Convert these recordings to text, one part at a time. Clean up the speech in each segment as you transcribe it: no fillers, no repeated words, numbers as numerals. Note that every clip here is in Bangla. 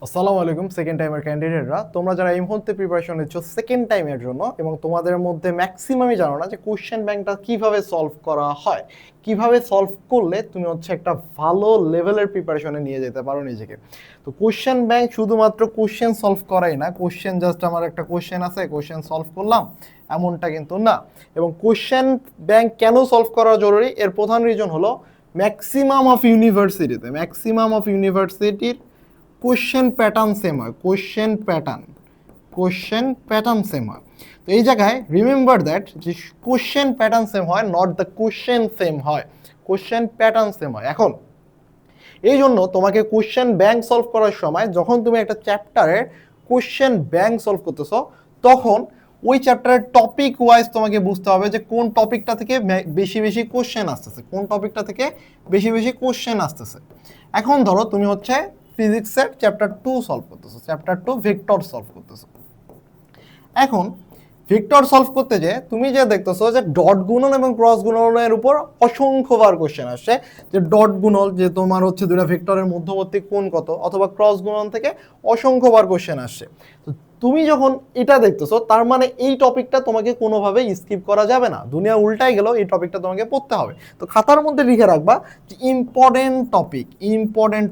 আসসালামু আলাইকুম সেকেন্ড টাইমের ক্যান্ডিডেটরা, তোমরা যারা এই মুহূর্তে প্রিপারেশন নিচ্ছ সেকেন্ড টাইমের জন্য এবং তোমাদের মধ্যে ম্যাক্সিমামই জানো না যে কোশ্চেন ব্যাংকটা কিভাবে সলভ করা হয়, কিভাবে সলভ করলে তুমি একটা ভালো লেভেলের প্রিপারেশনে নিয়ে যেতে পারো নিজেকে। তো কোশ্চেন ব্যাংক শুধুমাত্র কোশ্চেন সলভ করাই না, কোশ্চেন জাস্ট আমার একটা কোশ্চেন আছে কোশ্চেন সলভ করলাম এমনটা কিন্তু না। এবং কোশ্চেন ব্যাংক কেন সলভ করা জরুরি, এর প্রধান রিজন হলো ম্যাক্সিমাম অফ ইউনিভার্সিটির কোশ্চেন প্যাটার্ন সেম হয়, কোশ্চেন প্যাটার্ন সেম হয়। তো এই জায়গায় রিমেম্বার দ্যাট যে কোশ্চেন প্যাটার্ন সেম হয়, নট দ্য কোশ্চেন সেম হয়, কোশ্চেন প্যাটার্ন সেম হয়। এখন এই জন্য তোমাকে কোশ্চেন ব্যাংক সলভ করার সময় যখন তুমি একটা চ্যাপ্টারের কোশ্চেন ব্যাংক সলভ করতেছো, তখন ওই চ্যাপ্টারের টপিক ওয়াইজ তোমাকে বুঝতে হবে যে কোন টপিকটা থেকে বেশি বেশি কোশ্চেন আসতেছে, কোন টপিকটা থেকে বেশি বেশি কোশ্চেন আসতেছে। এখন ধরো তুমি ফিজিক্সের চ্যাপ্টার 2 সলভ করতেছো, চ্যাপ্টার 2 ভেক্টর সলভ করতেছো। এখন ভেক্টর সলভ করতে যে তুমি যে দেখতেছো যে ডট গুণন এবং ক্রস গুণনের উপর অসংখ্যবার কোশ্চেন আসছে, যে ডট গুণন যে তোমার দুটো ভেক্টরের মধ্যবর্তী কোণ কত, অথবা ক্রস গুণন থেকে অসংখ্যবার কোশ্চেন আসছে। তো তুমি যখন এটা দেখতেছো তার মানে এই টপিকটা তোমাকে কোনোভাবেই স্কিপ করা যাবে না, দুনিয়া উল্টাই গেল এই টপিকটা তোমাকে পড়তে হবে। তো খাতার মধ্যে লিখে রাখবা যে ইম্পর্টেন্ট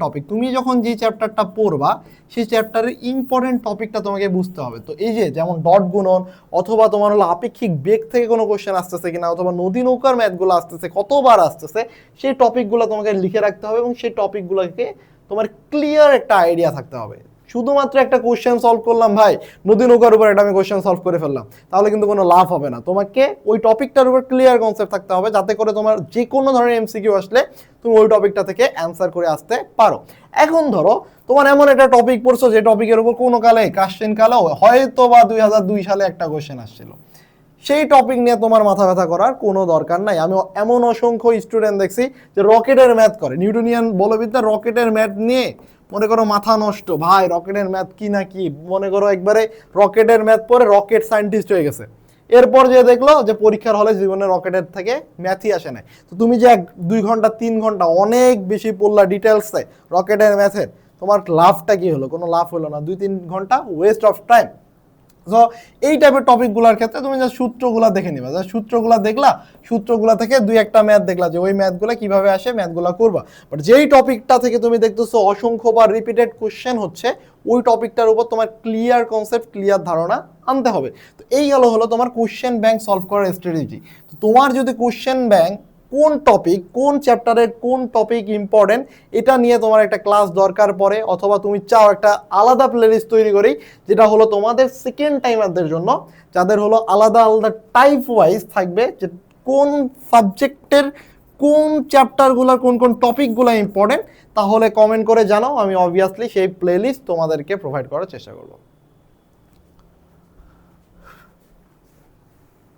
টপিক তুমি যখন যে চ্যাপ্টারটা পড়বা সেই চ্যাপ্টারের ইম্পর্টেন্ট টপিকটা তোমাকে বুঝতে হবে। তো এই যে যেমন ডট গুণন, অথবা তোমার আপেক্ষিক বেগ থেকে কোনো কোশ্চেন আসতেছে কিনা, অথবা নদী নৌকার ম্যাথগুলো আসতেছে কতবার আসতেছে, সেই টপিকগুলো তোমাকে লিখে রাখতে হবে এবং সেই টপিকগুলোকে তোমার ক্লিয়ার একটা আইডিয়া থাকতে হবে। শুধুমাত্র একটা কোশ্চেন সলভ করলাম ভাই, নদী নৌকার উপর একটা আমি কোশ্চেন সলভ করে ফেললাম, তাহলে কিন্তু কোনো লাভ হবে না। তোমাকে ওই টপিকটার উপর ক্লিয়ার কনসেপ্ট থাকতে হবে, যাতে করে তোমার যে কোনো ধরনের এমসিকিউ আসলে তুমি ওই টপিকটা থেকে অ্যান্সার করে আসতে পারো। এখন ধরো তোমার এমন একটা টপিক পড়ছো যে টপিকের উপর কোনো কালে কাশ্চিন কালেও হয়তো বা 2002 সালে একটা কোশ্চেন আসছিল, সেই টপিক নিয়ে তোমার মাথা ব্যথা করার কোনো দরকার নাই। আমি এমন অসংখ্য স্টুডেন্ট দেখছি যে রকেটের ম্যাথ করে, নিউটনিয়ান বলবিদ্যা রকেটের ম্যাথ নিয়ে মনে করো মাথা নষ্ট, ভাই রকেটের ম্যাথ কি না কি, মনে করো একবারে রকেটের ম্যাথ পরে রকেট সায়েন্টিস্ট হয়ে গেছে। এরপর যে দেখলো যে পরীক্ষার হলে জীবনে রকেটের থেকে ম্যাথই আসে নাই। তো তুমি যে 2 ঘন্টা 3 ঘন্টা অনেক বেশি পড়লা ডিটেলসে রকেটের ম্যাথের, তোমার লাভটা কি হলো? কোনো লাভ হলো না, 2-3 ঘন্টা ওয়েস্ট অফ টাইম। সো এই টাইপের টপিকগুলোর ক্ষেত্রে তুমি যা সূত্রগুলো দেখে নিবা, যা সূত্রগুলো দেখলা, সূত্রগুলো থেকে 2-1টা ম্যাথ দেখলা যে ওই ম্যাথগুলো কিভাবে আসে, ম্যাথগুলো করবা। বাট যেই টপিকটা থেকে তুমি দেখতেছো অসংখ্যবার রিপিটেড কোশ্চেন হচ্ছে, ওই টপিকটার উপর তোমার ক্লিয়ার কনসেপ্ট, ক্লিয়ার ধারণা আনতে হবে। তো এই হলো তোমার কোশ্চেন ব্যাংক সলভ করার স্ট্র্যাটেজি। তো তোমার যদি কোশ্চেন ব্যাংক কোন টপিক, কোন চ্যাপ্টারের কোন টপিক ইম্পর্টেন্ট, এটা নিয়ে তোমার একটা ক্লাস দরকার পড়ে, অথবা তুমি চাও একটা আলাদা প্লেলিস্ট তৈরি করি যেটা হলো তোমাদের সেকেন্ড টাইমারদের জন্য, যাদের আলাদা আলাদা টাইপ ওয়াইজ থাকবে যে কোন সাবজেক্টের কোন চ্যাপ্টারগুলোর কোন কোন টপিকগুলো ইম্পর্টেন্ট, তাহলে কমেন্ট করে জানাও, আমি অবভিয়াসলি সেই প্লেলিস্ট তোমাদেরকে প্রোভাইড করার চেষ্টা করবো।